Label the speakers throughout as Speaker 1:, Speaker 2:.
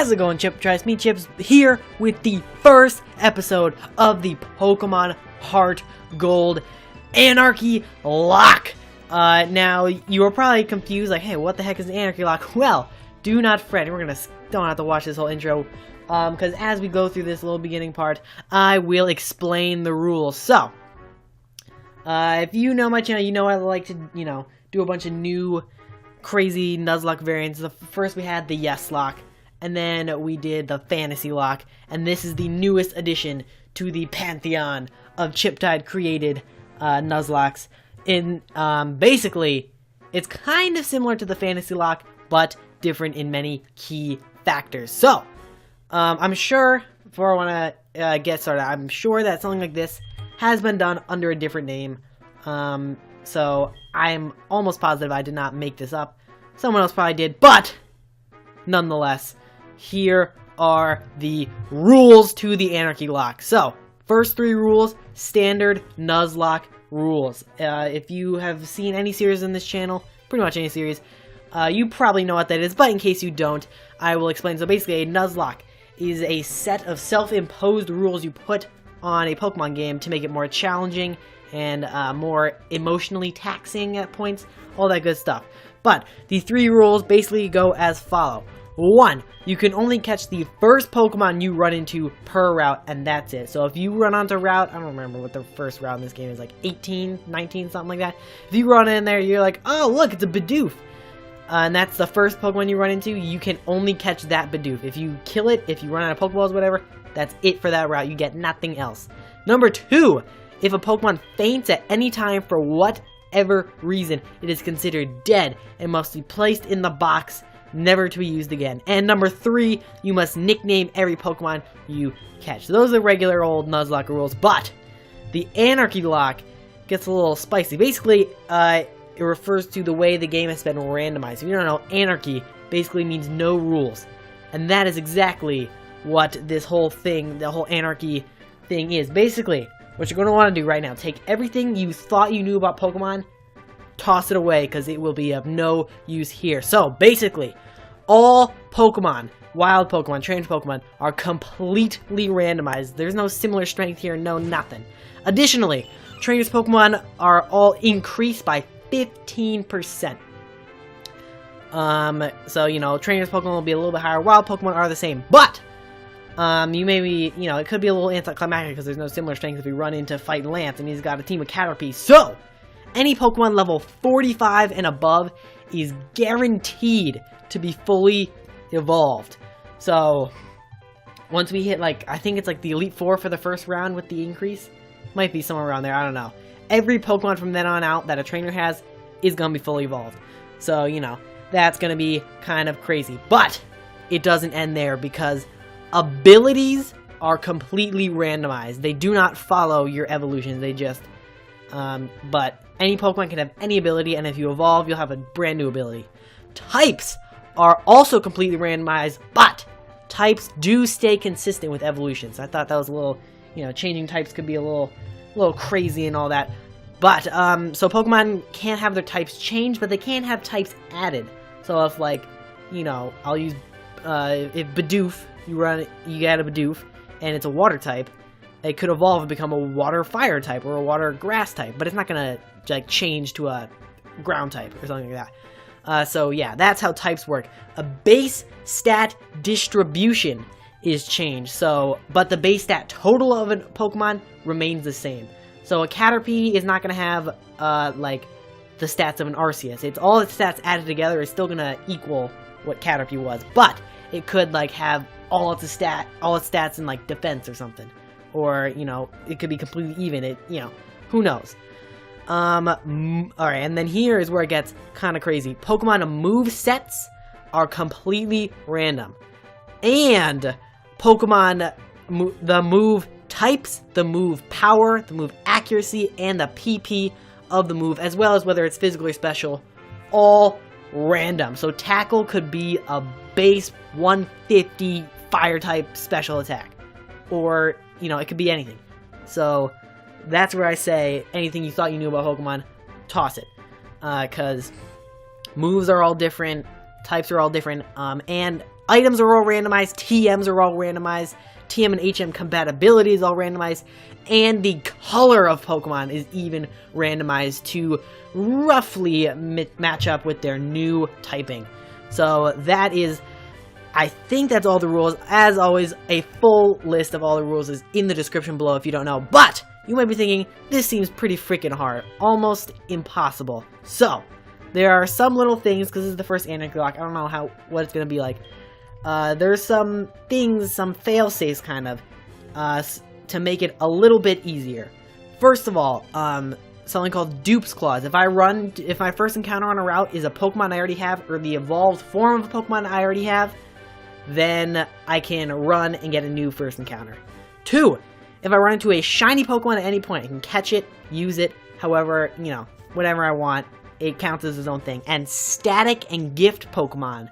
Speaker 1: How's it going, TheChiptide? Me, Chips, here with the first episode of the Pokemon Heart Gold Anarchy Locke. Now, you are probably confused, like, hey, what the heck is the Anarchy Locke? Well, do not fret, don't have to watch this whole intro, because as we go through this little beginning part, I will explain the rules. So, if you know my channel, you know I like to, do a bunch of new crazy Nuzlocke variants. First we had the Yes Lock, and then we did the Fantasy Lock, and this is the newest addition to the pantheon of TheChiptide created Nuzlocks. Basically, it's kind of similar to the Fantasy Lock, but different in many key factors. So, I'm sure, before I want to get started, I'm sure that something like this has been done under a different name. So I'm almost positive I did not make this up. Someone else probably did, but nonetheless, here are the rules to the Anarchy Lock. So, first three rules, standard Nuzlocke rules. If you have seen any series in this channel, pretty much any series, you probably know what that is, but in case you don't, I will explain. So basically, a Nuzlocke is a set of self-imposed rules you put on a Pokemon game to make it more challenging and more emotionally taxing at points, all that good stuff. But the three rules basically go as follow. 1, you can only catch the first Pokemon you run into per route, and that's it. So if you run onto route, I don't remember what the first route in this game is, like 18, 19, something like that. If you run in there, you're like, oh look, it's a Bidoof. And that's the first Pokemon you run into, you can only catch that Bidoof. If you kill it, if you run out of Pokeballs, whatever, that's it for that route. You get nothing else. Number 2, if a Pokemon faints at any time for whatever reason, it is considered dead and must be placed in the box, never to be used again. And number 3, you must nickname every Pokemon you catch. So those are the regular old Nuzlocke rules, but the Anarchy Lock gets a little spicy. Basically, it refers to the way the game has been randomized. If you don't know, anarchy basically means no rules. And that is exactly what this whole thing, the whole anarchy thing is. Basically, what you're going to want to do right now, take everything you thought you knew about Pokemon, toss it away, because it will be of no use here. So, basically, all Pokemon, wild Pokemon, trained Pokemon, are completely randomized. There's no similar strength here, no nothing. Additionally, trainers Pokemon are all increased by 15%. So, trainers Pokemon will be a little bit higher, wild Pokemon are the same, but you may be, it could be a little anticlimactic because there's no similar strength if we run into fight Lance and he's got a team of Caterpie. So, any Pokemon level 45 and above is guaranteed to be fully evolved. So, once we hit, I think it's the Elite Four for the first round with the increase. Might be somewhere around there, I don't know. Every Pokemon from then on out that a trainer has is going to be fully evolved. So, that's going to be kind of crazy. But, it doesn't end there because abilities are completely randomized. They do not follow your evolutions. They just, but any Pokemon can have any ability, and if you evolve, you'll have a brand new ability. Types are also completely randomized, but types do stay consistent with evolutions. I thought that was a little, changing types could be a little crazy and all that. But, so Pokemon can't have their types changed, but they can have types added. So if, I'll use, if Bidoof, you get a Bidoof, and it's a water type, it could evolve and become a water-fire type or a water-grass type, but it's not gonna change to a ground type or something like that. So yeah, that's how types work. A base stat distribution is changed, but the base stat total of a Pokemon remains the same. So a Caterpie is not gonna have the stats of an Arceus. It's all its stats added together is still gonna equal what Caterpie was, but it could have all its stats in defense or something, or it could be completely even. Who knows? All right, and then here is where it gets kind of crazy. Pokemon move sets are completely random, and Pokemon the move types, the move power, the move accuracy, and the PP of the move, as well as whether it's physical or special, all random. So tackle could be a base 150 fire type special attack, or it could be anything. So that's where I say anything you thought you knew about Pokemon, toss it, because moves are all different, types are all different, and items are all randomized, TMs are all randomized, TM and HM compatibility is all randomized, and the color of Pokemon is even randomized to roughly match up with their new typing. So that is, I think that's all the rules. As always, a full list of all the rules is in the description below if you don't know. But you might be thinking, this seems pretty freaking hard. Almost impossible. So, there are some little things, because this is the first Anarchy Locke. I don't know what it's going to be like. There's some things, some fail-safes kind of, to make it a little bit easier. First of all, something called Dupe's Clause. If my first encounter on a route is a Pokemon I already have, or the evolved form of a Pokemon I already have, then I can run and get a new first encounter. 2, if I run into a shiny Pokemon at any point, I can catch it, use it, however, whatever I want. It counts as its own thing. And static and gift Pokemon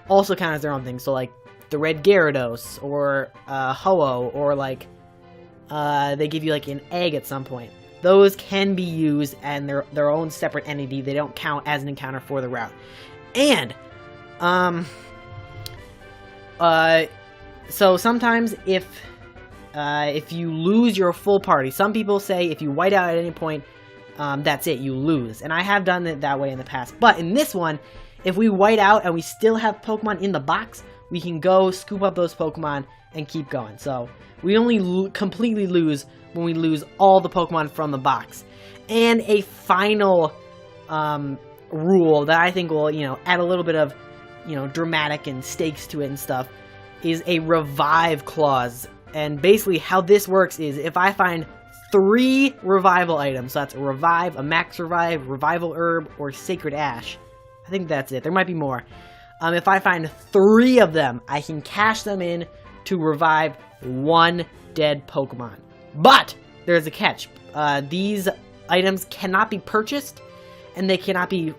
Speaker 1: also count as their own thing. So, like, the red Gyarados, or Ho-Oh, or, like, they give you, like, an egg at some point. Those can be used, and they're their own separate entity. They don't count as an encounter for the route. And, so sometimes if you lose your full party, some people say if you white out at any point, that's it, you lose. And I have done it that way in the past. But in this one, if we white out and we still have Pokemon in the box, we can go scoop up those Pokemon and keep going. So we only completely lose when we lose all the Pokemon from the box. And a final rule that I think will, add a little bit of, dramatic and stakes to it and stuff, is a revive clause. And basically how this works is if I find 3 revival items, so that's a revive, a max revive, revival herb, or sacred ash. I think that's it. There might be more. If I find 3 of them, I can cash them in to revive 1 dead Pokemon. But there's a catch. These items cannot be purchased, and they cannot be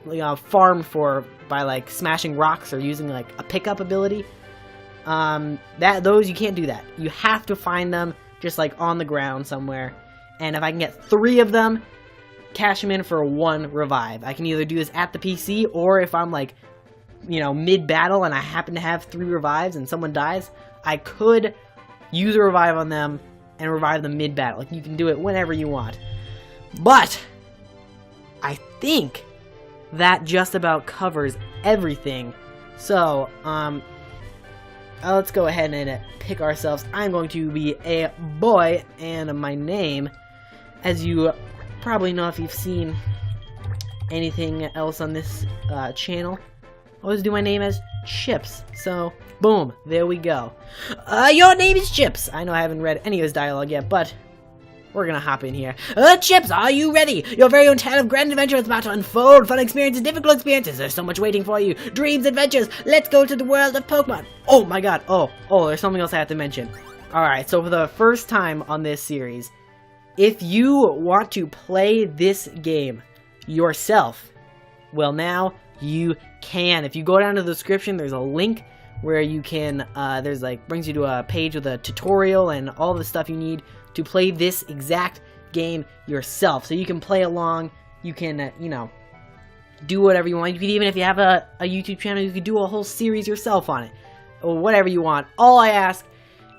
Speaker 1: farmed for by like smashing rocks or using like a pickup ability. Those you can't do that. You have to find them just like on the ground somewhere. And if I can get 3 of them, cash them in for 1 revive. I can either do this at the PC, or if I'm like, mid-battle and I happen to have 3 revives and someone dies, I could use a revive on them and revive them mid-battle. Like, you can do it whenever you want. But I think that just about covers everything. So, let's go ahead and pick ourselves. I'm going to be a boy, and my name, as you probably know if you've seen anything else on this channel, I always do my name as Chips. So, boom, there we go. Your name is Chips. I know I haven't read any of his dialogue yet, but we're gonna hop in here. Chips, are you ready? Your very own tale of grand adventure is about to unfold. Fun experiences, difficult experiences. There's so much waiting for you. Dreams, adventures. Let's go to the world of Pokemon. Oh my god. Oh, there's something else I have to mention. Alright, so for the first time on this series, if you want to play this game yourself, well, now you can. If you go down to the description, there's a link where you can, brings you to a page with a tutorial and all the stuff you need to play this exact game yourself. So you can play along, you can, do whatever you want. You could, even if you have a YouTube channel, you could do a whole series yourself on it, or whatever you want. All I ask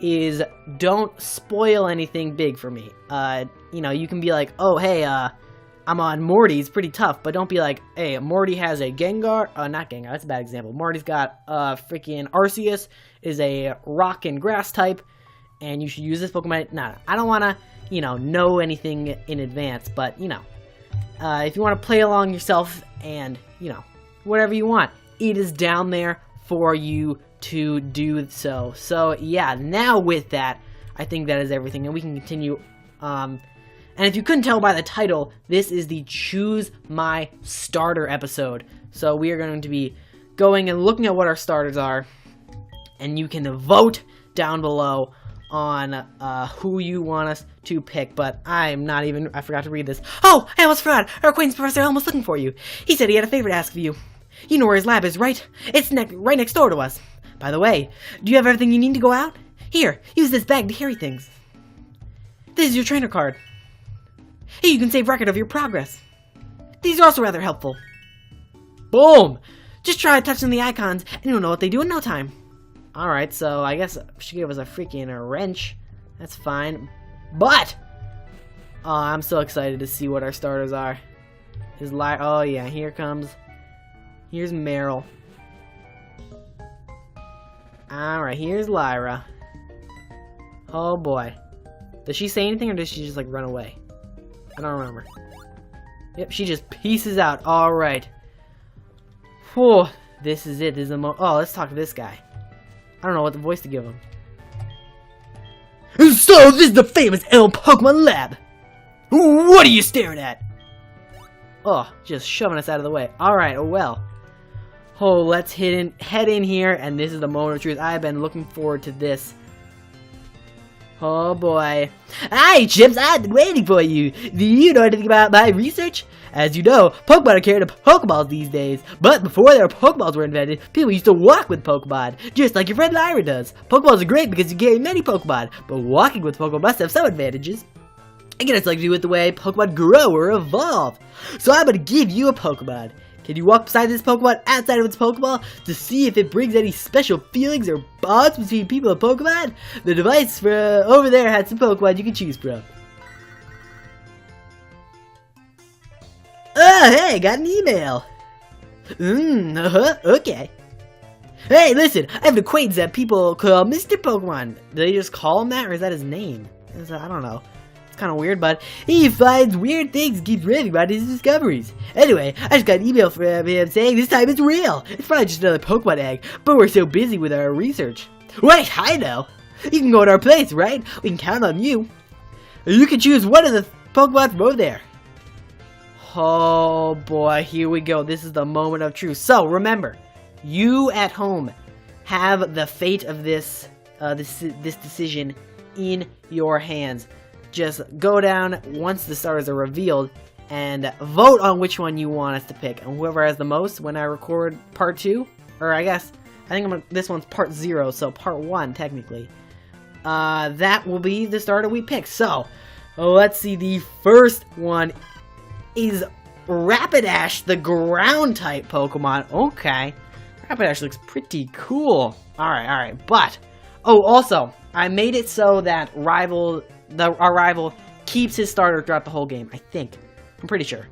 Speaker 1: is don't spoil anything big for me. You can be like, oh, hey, I'm on Morty's, pretty tough, but don't be like, hey, Morty has a Gengar, not Gengar, that's a bad example. Morty's got, freaking Arceus, is a rock and grass type, and you should use this Pokemon. Nah, I don't want to, know anything in advance, but, if you want to play along yourself and, whatever you want, it is down there for you to do so. So, yeah, now with that, I think that is everything, and we can continue. And if you couldn't tell by the title, this is the Choose My Starter episode. So we are going to be going and looking at what our starters are, and you can vote down below on who you want us to pick. But I forgot to read this. Oh, I almost forgot. Our acquaintance Professor Elm was looking for you. He said he had a favor to ask of you. You know where his lab is, right? It's right next door to us. By the way, do you have everything you need to go out? Here, use this bag to carry things. This is your trainer card. Here you can save record of your progress. These are also rather helpful. Boom! Just try touching the icons and you'll know what they do in no time. Alright, so I guess she gave us a freaking wrench. That's fine. But! Oh, I'm so excited to see what our starters are. Oh yeah, here comes. Here's Meryl. Alright, here's Lyra. Oh boy. Does she say anything or does she just like run away? I don't remember. Yep, she just pieces out. Alright. Whew. This is it. This is the oh, let's talk to this guy. I don't know what the voice to give him. So, this is the famous Elm Pokemon Lab. What are you staring at? Oh, just shoving us out of the way. Alright, oh well. Oh, let's head in here, and this is the moment of truth. I've been looking forward to this. Oh boy. Hi, Chips, I've been waiting for you. Do you know anything about my research? As you know, Pokemon are carried in Pokeballs these days. But before their Pokeballs were invented, people used to walk with Pokemon, just like your friend Lyra does. Pokeballs are great because you carry many Pokemon, but walking with Pokemon must have some advantages. Again, it's like to do with the way Pokemon grow or evolve. So I'm gonna give you a Pokemon. Can you walk beside this Pokemon outside of its Pokeball to see if it brings any special feelings or bonds between people and Pokemon? The device over there has some Pokemon you can choose from. Oh, hey, got an email. Okay. Hey, listen, I have an acquaintance that people call Mr. Pokemon. Do they just call him that, or is that his name? I don't know. Kind of weird, but he finds weird things and keeps raving about his discoveries. Anyway, I just got an email from him saying this time it's real. It's probably just another Pokemon egg, but we're so busy with our research. Wait, I know. You can go to our place, right? We can count on you. You can choose one of the Pokemon from over there. Oh boy, here we go. This is the moment of truth. So remember, you at home have the fate of this decision in your hands. Just go down once the starters are revealed and vote on which one you want us to pick. And whoever has the most when I record part 2, or I think this one's part 0, so part 1 technically. That will be the starter we pick. So, let's see. The first one is Rapidash, the ground type Pokemon. Okay. Rapidash looks pretty cool. Alright. But, oh, also, I made it so that our rival keeps his starter throughout the whole game, I think. I'm pretty sure.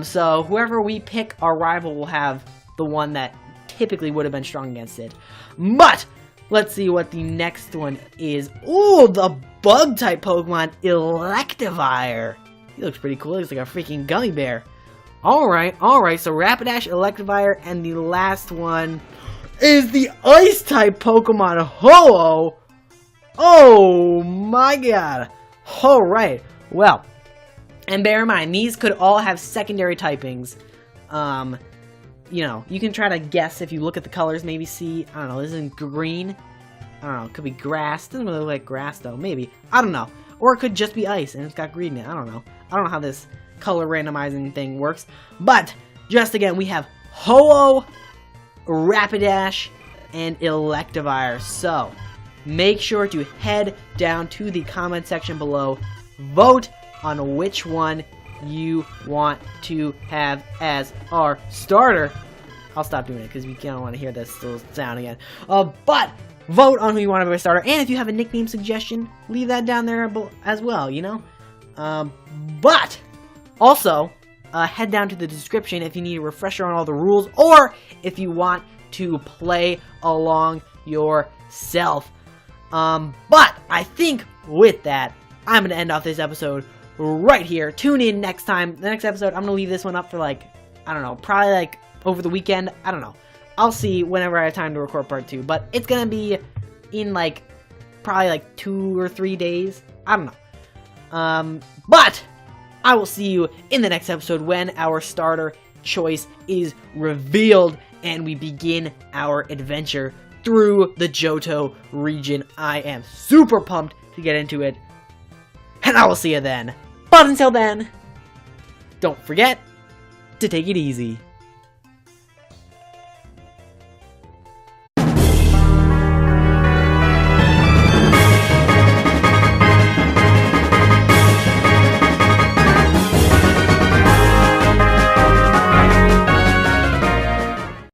Speaker 1: So whoever we pick, our rival will have the one that typically would have been strong against it. But let's see what the next one is. Ooh, the bug type Pokemon, Electivire. He looks pretty cool. He looks like a freaking gummy bear. Alright. So Rapidash, Electivire, and the last one is the ice type Pokemon, Ho-Oh. Oh my god. Alright. Well, and bear in mind, these could all have secondary typings. You know, you can try to guess if you look at the colors, maybe see, I don't know, this isn't green. I don't know, it could be grass. Doesn't really look like grass though, maybe. I don't know. Or it could just be ice and it's got green in it. I don't know. I don't know how this color randomizing thing works. But, just again, we have Ho-Oh, Rapidash, and Electivire. So, make sure to head down to the comment section below. Vote on which one you want to have as our starter. I'll stop doing it because we don't want to hear this little sound again. But vote on who you want to be a starter. And if you have a nickname suggestion, leave that down there as well, you know? But also, head down to the description if you need a refresher on all the rules or if you want to play along yourself. But I think with that, I'm going to end off this episode right here. Tune in next time. The next episode, I'm going to leave this one up for like, I don't know, probably like over the weekend. I don't know. I'll see whenever I have time to record part 2. But it's going to be in like, probably like 2 or 3 days. I don't know. But I will see you in the next episode when our starter choice is revealed and we begin our adventure through the Johto region. I am super pumped to get into it. And I will see you then. But until then, don't forget to take it easy.